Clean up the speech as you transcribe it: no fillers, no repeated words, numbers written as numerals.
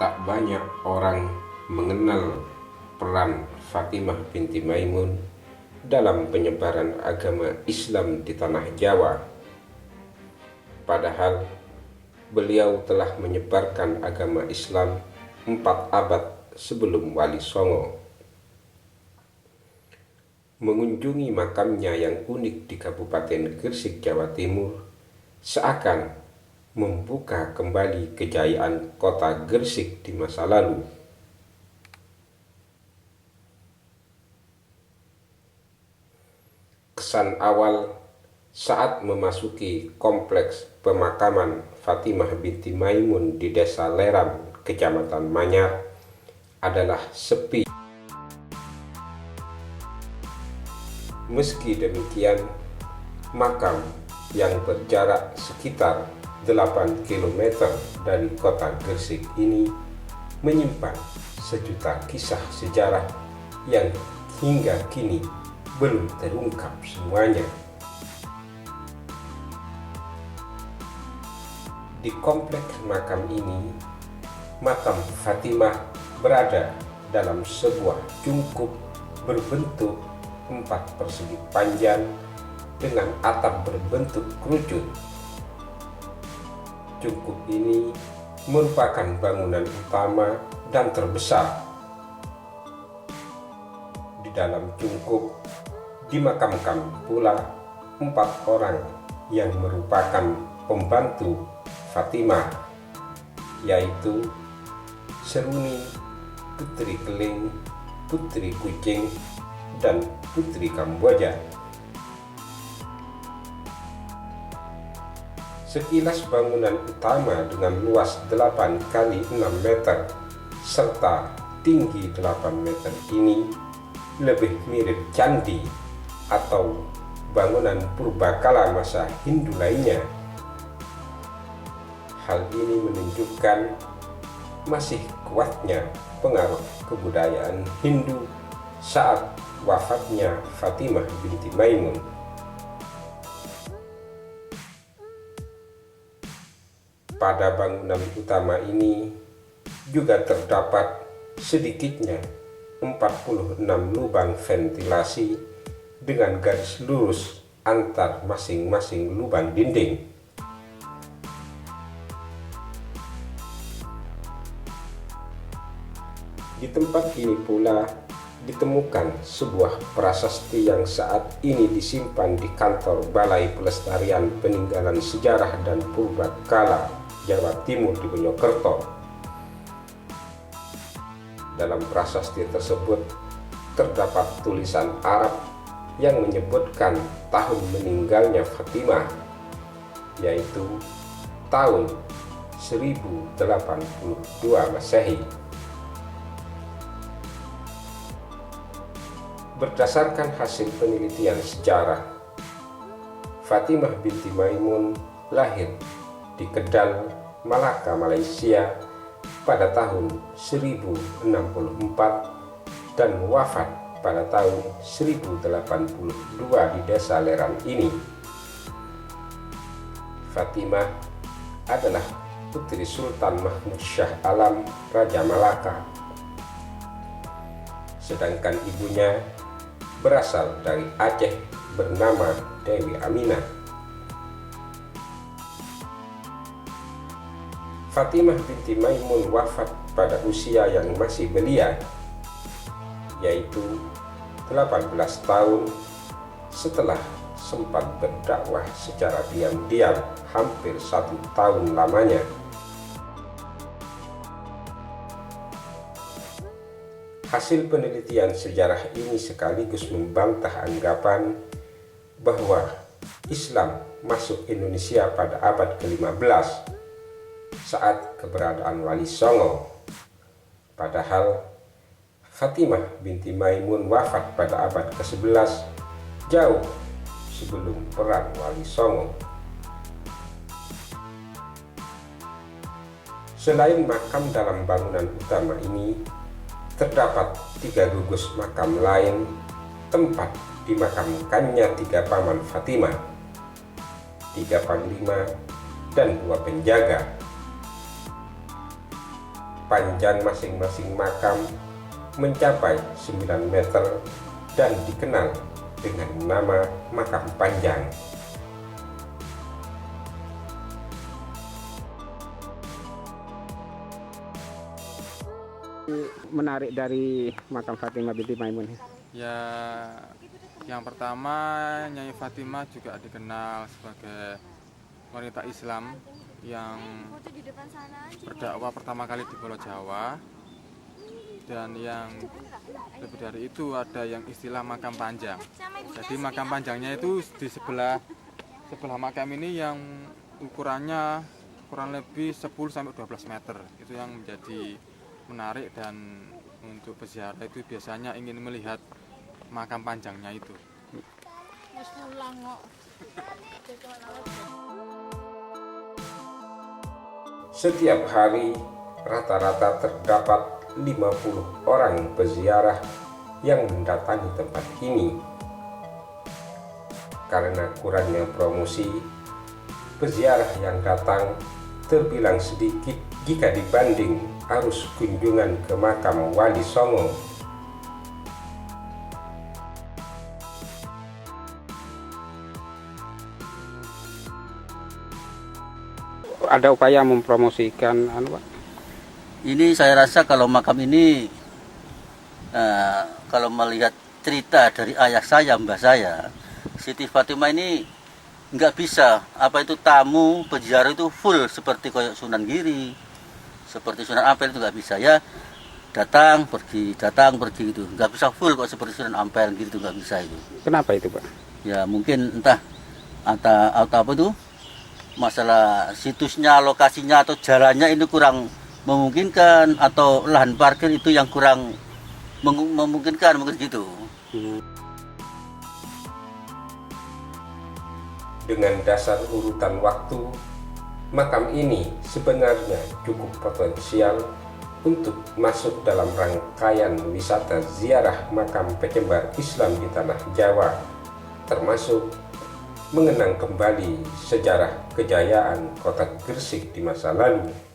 Tak banyak orang mengenal peran Fatimah binti Maimun dalam penyebaran agama Islam di tanah Jawa. Padahal beliau telah menyebarkan agama Islam 4 abad sebelum Wali Songo. Mengunjungi makamnya yang unik di Kabupaten Gresik, Jawa Timur, seakan membuka kembali kejayaan kota Gresik di masa lalu. Kesan awal saat memasuki kompleks pemakaman Fatimah binti Maimun di Desa Leram, Kecamatan Manyar adalah sepi. Meski demikian, makam yang berjarak sekitar 8 km dari kota Gresik ini menyimpan sejuta kisah sejarah yang hingga kini belum terungkap semuanya. Di kompleks makam ini, makam Fatimah berada dalam sebuah cungkup berbentuk 4 persegi panjang dengan atap berbentuk kerucut. Cungkup ini merupakan bangunan utama dan terbesar. Di dalam cungkup dimakamkan pula 4 orang yang merupakan pembantu Fatimah, yaitu Seruni, Putri Keling, Putri Kucing, dan Putri Kamboja. Sekilas bangunan utama dengan luas 8 kali 6 meter serta tinggi 8 meter ini lebih mirip candi atau bangunan purbakala masa Hindu lainnya. Hal ini menunjukkan masih kuatnya pengaruh kebudayaan Hindu saat wafatnya Fatimah binti Maimun. Pada bangunan utama ini juga terdapat sedikitnya 46 lubang ventilasi dengan garis lurus antar masing-masing lubang dinding. Di tempat ini pula ditemukan sebuah prasasti yang saat ini disimpan di kantor Balai Pelestarian Peninggalan Sejarah dan Purbakala Jawa Timur di Mojokerto. Dalam prasasti tersebut terdapat tulisan Arab yang menyebutkan tahun meninggalnya Fatimah, yaitu tahun 1082 Masehi. Berdasarkan hasil penelitian sejarah, Fatimah binti Maimun lahir di Kedal, Malaka, Malaysia pada tahun 1064 dan wafat pada tahun 1082 di Desa Leram ini. Fatimah adalah putri Sultan Mahmud Shah Alam, Raja Malaka, sedangkan ibunya berasal dari Aceh bernama Dewi Aminah. Fatimah binti Maimun wafat pada usia yang masih belia, yaitu 18 tahun setelah sempat berdakwah secara diam-diam hampir 1 tahun lamanya. Hasil penelitian sejarah ini sekaligus membantah anggapan bahwa Islam masuk Indonesia pada abad ke-15 saat keberadaan Wali Songo. Padahal Fatimah binti Maimun wafat pada abad ke-11 jauh sebelum perang Wali Songo. Selain makam dalam bangunan utama ini, terdapat 3 gugus makam lain tempat dimakamkannya 3 paman Fatimah, 3 panglima, dan 2 penjaga. Panjang masing-masing makam mencapai 9 meter dan dikenal dengan nama makam panjang. Menarik dari makam Fatimah binti Maimun? Ya, yang pertama Nyai Fatimah juga dikenal sebagai wanita Islam yang berdakwah pertama kali di Pulau Jawa. Dan yang lebih dari itu ada yang istilah makam panjang. Jadi makam panjangnya itu di sebelah makam ini yang ukurannya kurang lebih 10-12 meter. Itu yang menjadi menarik, dan untuk peziarah itu biasanya ingin melihat makam panjangnya itu. Setiap hari rata-rata terdapat 50 orang peziarah yang mendatangi tempat ini. Karena kurangnya promosi, peziarah yang datang terbilang sedikit jika dibanding arus kunjungan ke makam Wali Songo. Ada upaya mempromosikan Pak? Ini saya rasa kalau makam ini, kalau melihat cerita dari ayah saya, mbah saya, Siti Fatimah ini nggak bisa, apa itu tamu peziarah itu full seperti koyok Sunan Giri, seperti Sunan Ampel itu nggak bisa ya, datang pergi gitu, nggak bisa full kok seperti Sunan Ampel gitu, nggak bisa itu. Kenapa itu Pak? Ya mungkin entah apa itu, masalah situsnya, lokasinya atau jalannya ini kurang memungkinkan, atau lahan parkir itu yang kurang memungkinkan, mungkin gitu. Dengan dasar urutan waktu, makam ini sebenarnya cukup potensial untuk masuk dalam rangkaian wisata ziarah makam penyembah Islam di tanah Jawa, termasuk mengenang kembali sejarah kejayaan kota Gresik di masa lalu.